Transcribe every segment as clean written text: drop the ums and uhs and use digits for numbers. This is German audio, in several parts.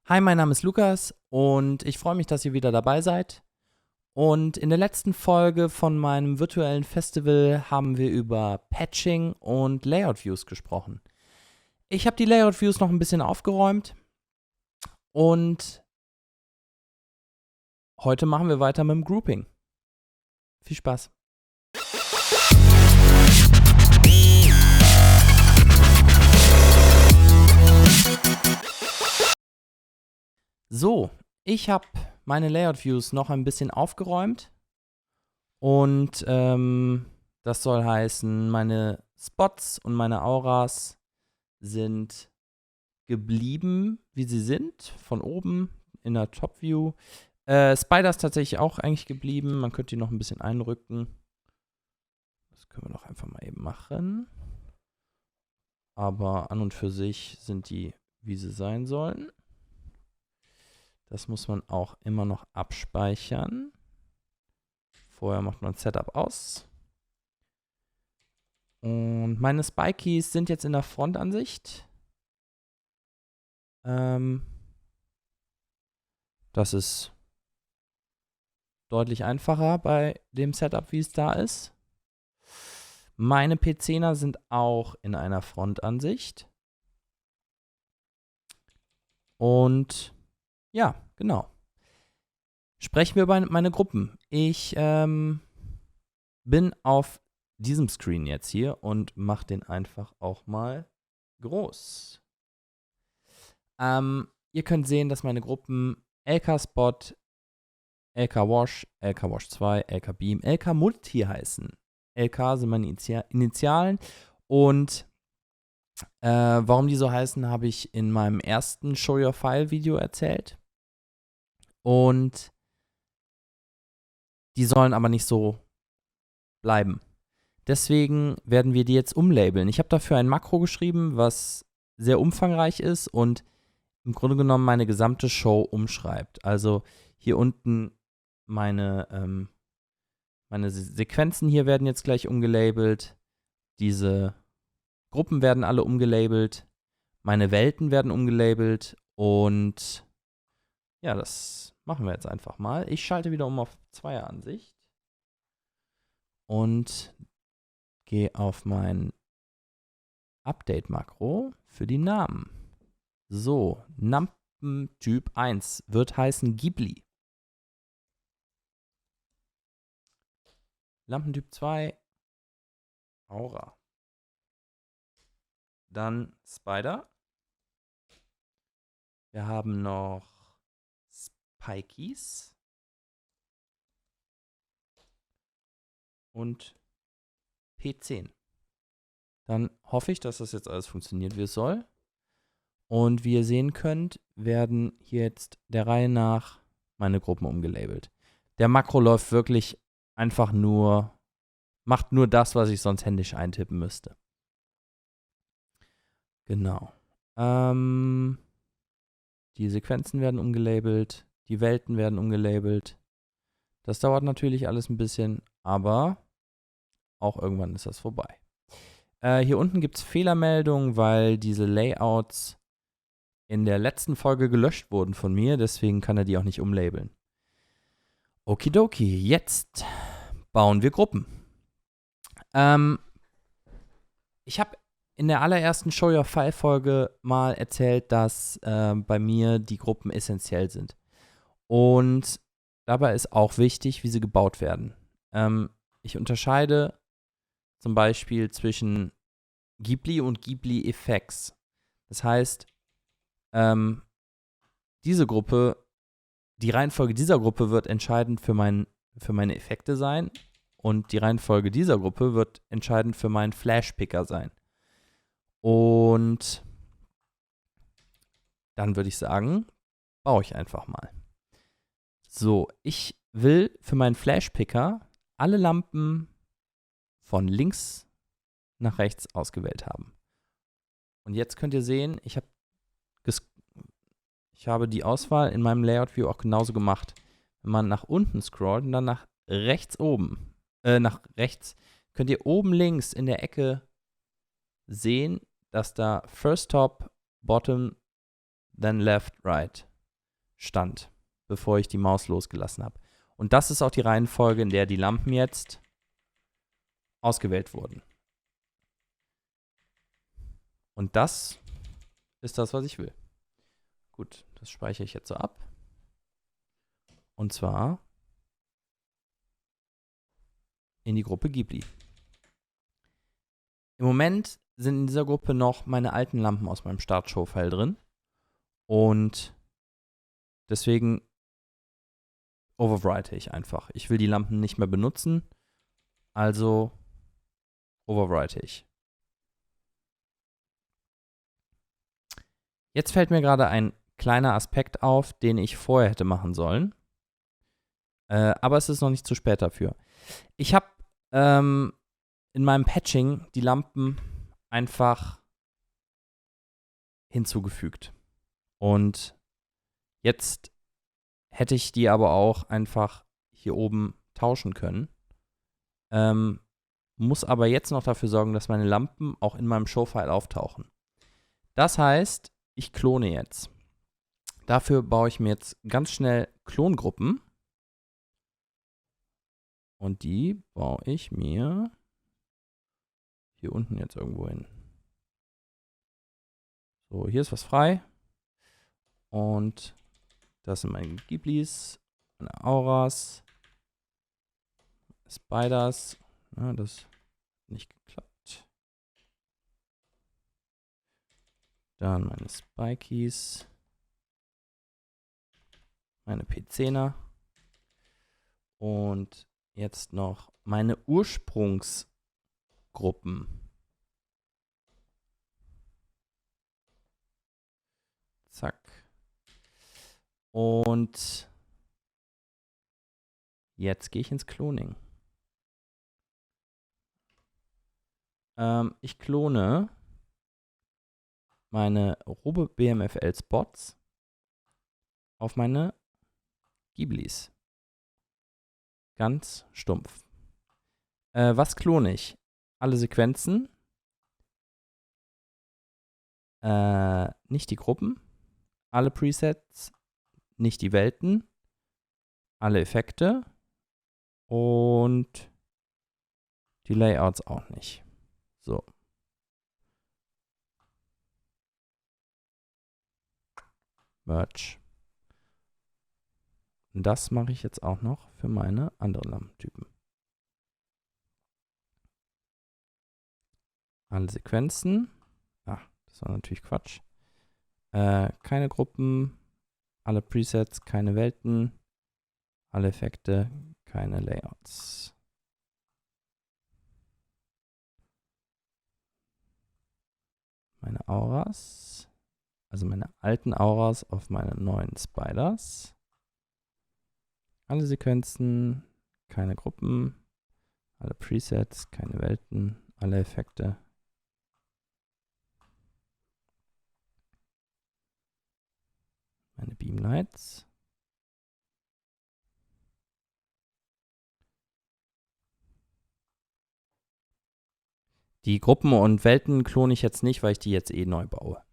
Hi, mein Name ist Lukas und ich freue mich, dass ihr wieder dabei seid. Und in der letzten Folge von meinem virtuellen Festival haben wir über Patching und Layout Views gesprochen. Ich habe die Layout Views noch ein bisschen aufgeräumt und heute machen wir weiter mit dem Grouping. Viel Spaß. So, ich habe meine Layout Views noch ein bisschen aufgeräumt und das soll heißen, meine Spots und meine Auras sind geblieben, wie sie sind, von oben in der Top View. Spider ist tatsächlich auch eigentlich geblieben, man könnte die noch ein bisschen einrücken. Das können wir doch einfach mal eben machen. Aber an und für sich sind die, wie sie sein sollen. Das muss man auch immer noch abspeichern. Vorher macht man Setup aus. Und meine Spikies sind jetzt in der Frontansicht. Das ist deutlich einfacher bei dem Setup, wie es da ist. Meine P10er sind auch in einer Frontansicht. Und ja, genau. Sprechen wir über meine Gruppen. Ich bin auf diesem Screen jetzt hier und mache den einfach auch mal groß. Ihr könnt sehen, dass meine Gruppen LK-Spot, LK-Wash, LK-Wash 2, LK-Beam, LK-Multi heißen. LK sind meine Initialen und warum die so heißen, habe ich in meinem ersten Show Your File Video erzählt. Und die sollen aber nicht so bleiben. Deswegen werden wir die jetzt umlabeln. Ich habe dafür ein Makro geschrieben, was sehr umfangreich ist und im Grunde genommen meine gesamte Show umschreibt. Also hier unten meine Sequenzen hier werden jetzt gleich umgelabelt. Diese Gruppen werden alle umgelabelt. Meine Welten werden umgelabelt. Und ja, das machen wir jetzt einfach mal. Ich schalte wieder um auf Zweieransicht. Und gehe auf mein Update-Makro für die Namen. So, Lampentyp 1 wird heißen Ghibli. Lampentyp 2, Aura. Dann Spider. Wir haben noch Spikies. Und P10. Dann hoffe ich, dass das jetzt alles funktioniert, wie es soll. Und wie ihr sehen könnt, werden hier jetzt der Reihe nach meine Gruppen umgelabelt. Der Makro läuft wirklich einfach nur, macht nur das, was ich sonst händisch eintippen müsste. Genau. Die Sequenzen werden umgelabelt, die Welten werden umgelabelt. Das dauert natürlich alles ein bisschen, aber auch irgendwann ist das vorbei. Hier unten gibt es Fehlermeldungen, weil diese Layouts in der letzten Folge gelöscht wurden von mir, deswegen kann er die auch nicht umlabeln. Okidoki, jetzt bauen wir Gruppen. Ich habe in der allerersten Show Your File Folge mal erzählt, dass bei mir die Gruppen essentiell sind. Und dabei ist auch wichtig, wie sie gebaut werden. Ich unterscheide zum Beispiel zwischen Ghibli und Ghibli Effects. Das heißt, diese Gruppe, die Reihenfolge dieser Gruppe wird entscheidend für meine Effekte sein und die Reihenfolge dieser Gruppe wird entscheidend für meinen Flash-Picker sein. Und dann würde ich sagen, baue ich einfach mal. So, ich will für meinen Flash-Picker alle Lampen von links nach rechts ausgewählt haben. Und jetzt könnt ihr sehen, ich habe die Auswahl in meinem Layout-View auch genauso gemacht. Wenn man nach unten scrollt und dann nach rechts könnt ihr oben links in der Ecke sehen, dass da First Top, Bottom, then Left, Right stand, bevor ich die Maus losgelassen habe. Und das ist auch die Reihenfolge, in der die Lampen jetzt ausgewählt wurden. Und das ist das, was ich will. Gut, das speichere ich jetzt so ab. Und zwar in die Gruppe Ghibli. Im Moment sind in dieser Gruppe noch meine alten Lampen aus meinem Startshow-File drin. Und deswegen overwrite ich einfach. Ich will die Lampen nicht mehr benutzen, also overwrite ich. Jetzt fällt mir gerade ein kleiner Aspekt auf, den ich vorher hätte machen sollen. Aber es ist noch nicht zu spät dafür. Ich habe in meinem Patching die Lampen einfach hinzugefügt. Und jetzt hätte ich die aber auch einfach hier oben tauschen können. Muss aber jetzt noch dafür sorgen, dass meine Lampen auch in meinem Showfile auftauchen. Das heißt, ich klone jetzt. Dafür baue ich mir jetzt ganz schnell Klongruppen. Und die baue ich mir hier unten jetzt irgendwo hin. So, hier ist was frei. Und das sind meine Ghiblis, meine Auras, Spiders. Ja, das hat nicht geklappt. Dann meine Spikies. Meine P10er. Und jetzt noch meine Ursprungsgruppen. Zack. Und jetzt gehe ich ins Cloning. Ich klone meine Robe BMFL Spots auf meine Ghiblis. Ganz stumpf. Was klone ich? Alle Sequenzen. Nicht die Gruppen. Alle Presets. Nicht die Welten. Alle Effekte. Und die Layouts auch nicht. So. Merge. Und das mache ich jetzt auch noch für meine anderen Lampentypen. Alle Sequenzen. Ach, das war natürlich Quatsch. Keine Gruppen. Alle Presets, keine Welten. Alle Effekte, keine Layouts. Meine Auras. Also meine alten Auras auf meine neuen Spiders. Alle Sequenzen, keine Gruppen. Alle Presets, keine Welten. Alle Effekte. Meine Beamlights. Die Gruppen und Welten klone ich jetzt nicht, weil ich die jetzt eh neu baue.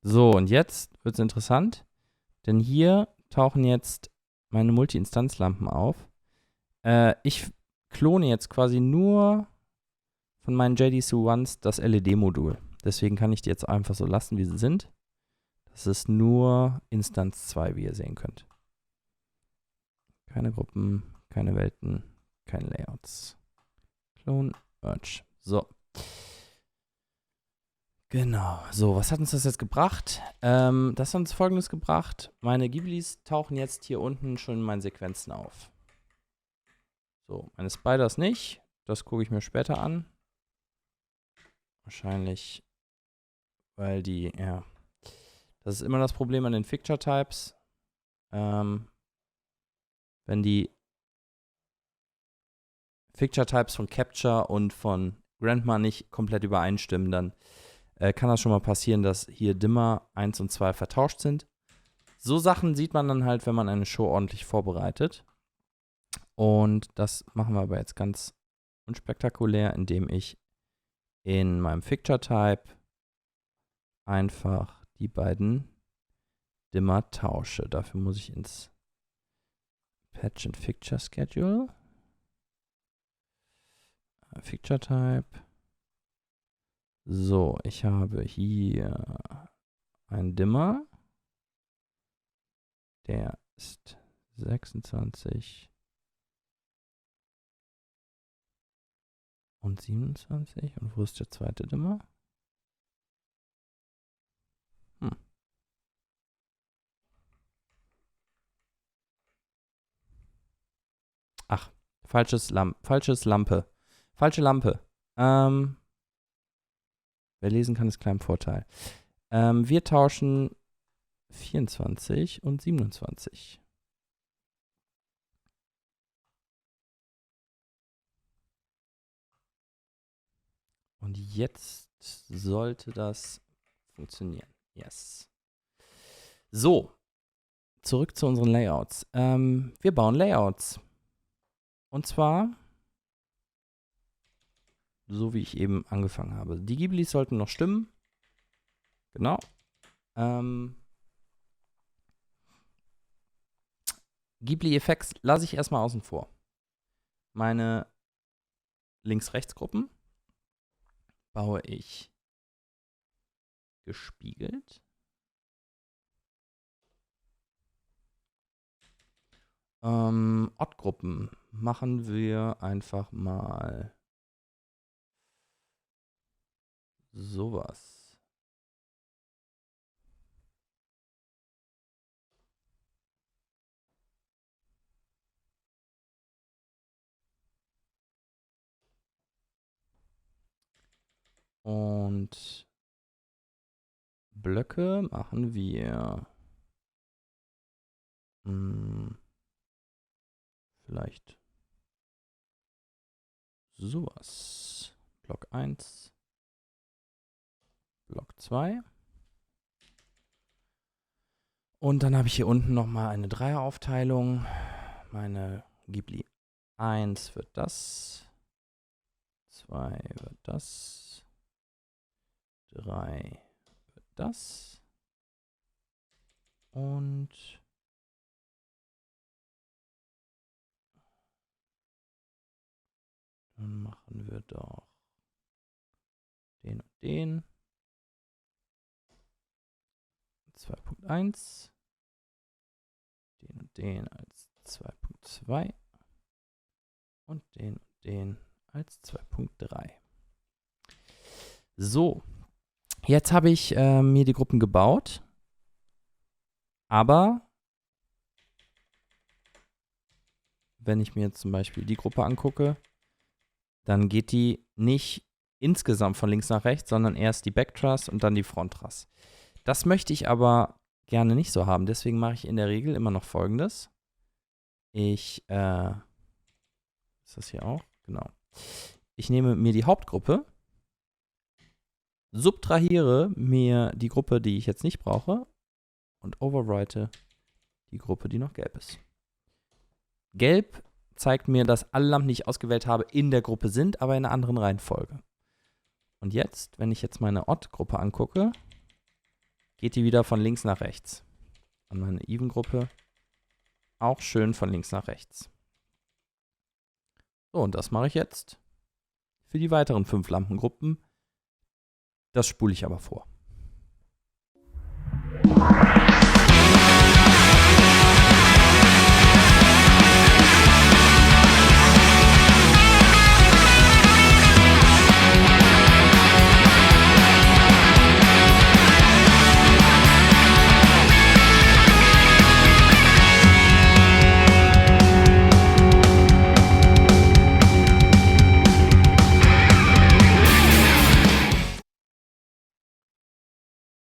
So, und jetzt wird es interessant, denn hier tauchen jetzt meine Multi-Instanz-Lampen auf. Ich klone jetzt quasi nur von meinen JDSU-Ones das LED-Modul. Deswegen kann ich die jetzt einfach so lassen, wie sie sind. Das ist nur Instanz 2, wie ihr sehen könnt. Keine Gruppen, keine Welten, keine Layouts. Clone, Merge. So. Genau. So, was hat uns das jetzt gebracht? Das hat uns Folgendes gebracht. Meine Ghiblis tauchen jetzt hier unten schon in meinen Sequenzen auf. So, meine Spiders nicht. Das gucke ich mir später an. Wahrscheinlich, weil die, ja. Das ist immer das Problem an den Fixture Types. Wenn die Fixture Types von Capture und von Grandma nicht komplett übereinstimmen, dann kann das schon mal passieren, dass hier Dimmer 1 und 2 vertauscht sind. So Sachen sieht man dann halt, wenn man eine Show ordentlich vorbereitet. Und das machen wir aber jetzt ganz unspektakulär, indem ich in meinem Picture-Type einfach die beiden Dimmer tausche. Dafür muss ich ins Patch and Picture Schedule. Picture-Type. So, ich habe hier einen Dimmer. Der ist 26 und 27. Und wo ist der zweite Dimmer? Ach, falsche Lampe. Falsche Lampe. Wer lesen kann, ist klein Vorteil. Wir tauschen 24 und 27. Und jetzt sollte das funktionieren. Yes. So, zurück zu unseren Layouts. Wir bauen Layouts. Und zwar, so wie ich eben angefangen habe. Die Ghiblis sollten noch stimmen. Genau. Ghibli-Effekts lasse ich erstmal außen vor. Meine Links-Rechts-Gruppen baue ich gespiegelt. Odd-Gruppen machen wir einfach mal sowas. Und Blöcke machen wir vielleicht sowas. Block 1, Block 2. Und dann habe ich hier unten nochmal eine Dreieraufteilung. Meine Ghibli 1 wird das, 2 wird das, 3 wird das und dann machen wir doch den und den. 2.1, den und den als 2.2 und den als 2.3. So, jetzt habe ich mir die Gruppen gebaut, aber wenn ich mir jetzt zum Beispiel die Gruppe angucke, dann geht die nicht insgesamt von links nach rechts, sondern erst die Backtruss und dann die Fronttruss. Das möchte ich aber gerne nicht so haben, deswegen mache ich in der Regel immer noch Folgendes. Ist das hier auch? Genau. Ich nehme mir die Hauptgruppe, subtrahiere mir die Gruppe, die ich jetzt nicht brauche und overwrite die Gruppe, die noch gelb ist. Gelb zeigt mir, dass alle Lampen, die ich ausgewählt habe, in der Gruppe sind, aber in einer anderen Reihenfolge. Und jetzt, wenn ich jetzt meine Odd-Gruppe angucke, geht die wieder von links nach rechts. Und meine Even-Gruppe auch schön von links nach rechts. So, und das mache ich jetzt für die weiteren 5 Lampengruppen. Das spule ich aber vor.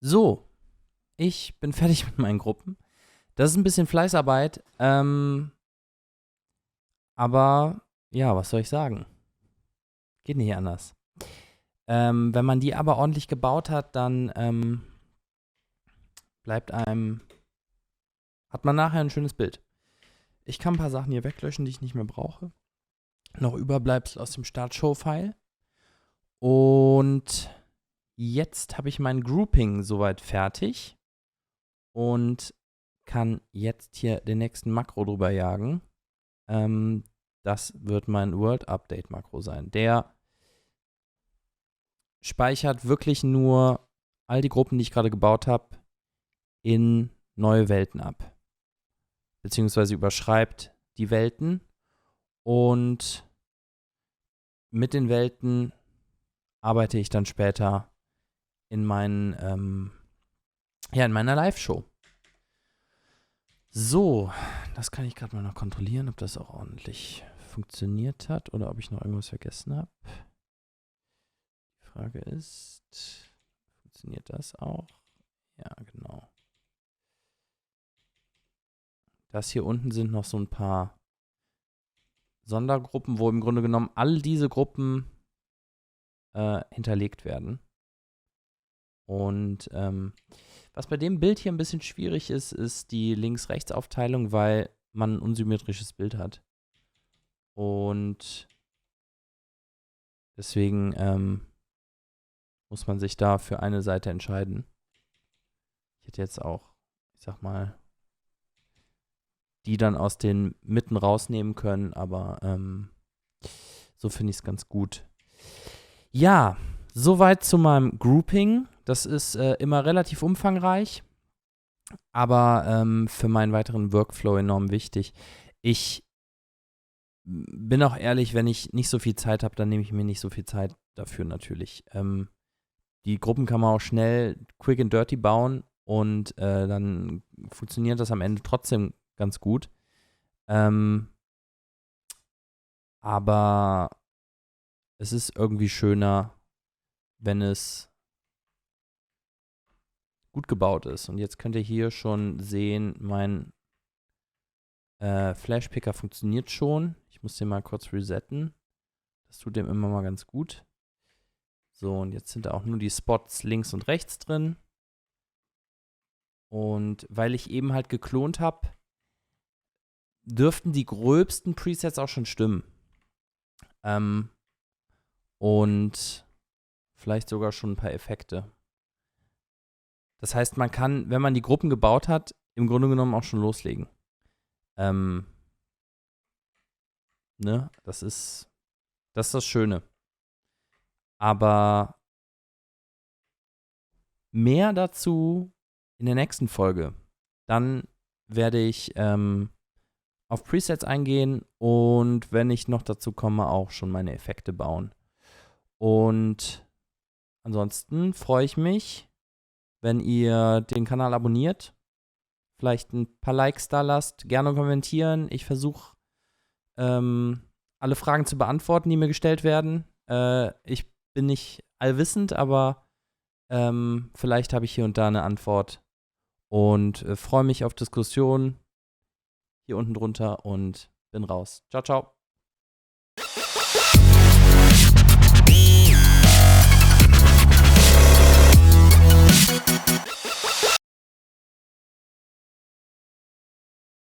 So, ich bin fertig mit meinen Gruppen. Das ist ein bisschen Fleißarbeit, aber ja, was soll ich sagen? Geht nicht anders. Wenn man die aber ordentlich gebaut hat, dann hat man nachher ein schönes Bild. ich kann ein paar Sachen hier weglöschen, die ich nicht mehr brauche. Noch Überbleibsel aus dem Start-Show-File. Und jetzt habe ich mein Grouping soweit fertig und kann jetzt hier den nächsten Makro drüber jagen. Das wird mein World Update Makro sein. Der speichert wirklich nur all die Gruppen, die ich gerade gebaut habe, in neue Welten ab. Beziehungsweise überschreibt die Welten und mit den Welten arbeite ich dann später in meiner Live-Show. So, das kann ich gerade mal noch kontrollieren, ob das auch ordentlich funktioniert hat oder ob ich noch irgendwas vergessen habe. Die Frage ist, funktioniert das auch? Ja, genau. Das hier unten sind noch so ein paar Sondergruppen, wo im Grunde genommen all diese Gruppen hinterlegt werden. Und was bei dem Bild hier ein bisschen schwierig ist, ist die Links-Rechts-Aufteilung, weil man ein unsymmetrisches Bild hat. Und deswegen muss man sich da für eine Seite entscheiden. Ich hätte jetzt auch, ich sag mal, die dann aus den Mitten rausnehmen können, aber so finde ich es ganz gut. Ja, soweit zu meinem Grouping. Das ist immer relativ umfangreich, aber für meinen weiteren Workflow enorm wichtig. Ich bin auch ehrlich, wenn ich nicht so viel Zeit habe, dann nehme ich mir nicht so viel Zeit dafür natürlich. Die Gruppen kann man auch schnell quick and dirty bauen und dann funktioniert das am Ende trotzdem ganz gut. Aber es ist irgendwie schöner, wenn es gut gebaut ist. Und jetzt könnt ihr hier schon sehen, mein Flash-Picker funktioniert schon. Ich muss den mal kurz resetten. Das tut dem immer mal ganz gut. So, und jetzt sind da auch nur die Spots links und rechts drin. Und weil ich eben halt geklont habe, dürften die gröbsten Presets auch schon stimmen. Und vielleicht sogar schon ein paar Effekte. Das heißt, man kann, wenn man die Gruppen gebaut hat, im Grunde genommen auch schon loslegen. Ne? Das ist das Schöne. Aber mehr dazu in der nächsten Folge. Dann werde ich auf Presets eingehen und wenn ich noch dazu komme, auch schon meine Effekte bauen. Und ansonsten freue ich mich, wenn ihr den Kanal abonniert, vielleicht ein paar Likes da lasst, gerne kommentieren. Ich versuche alle Fragen zu beantworten, die mir gestellt werden. Ich bin nicht allwissend, aber vielleicht habe ich hier und da eine Antwort und freue mich auf Diskussionen hier unten drunter und bin raus. Ciao, ciao.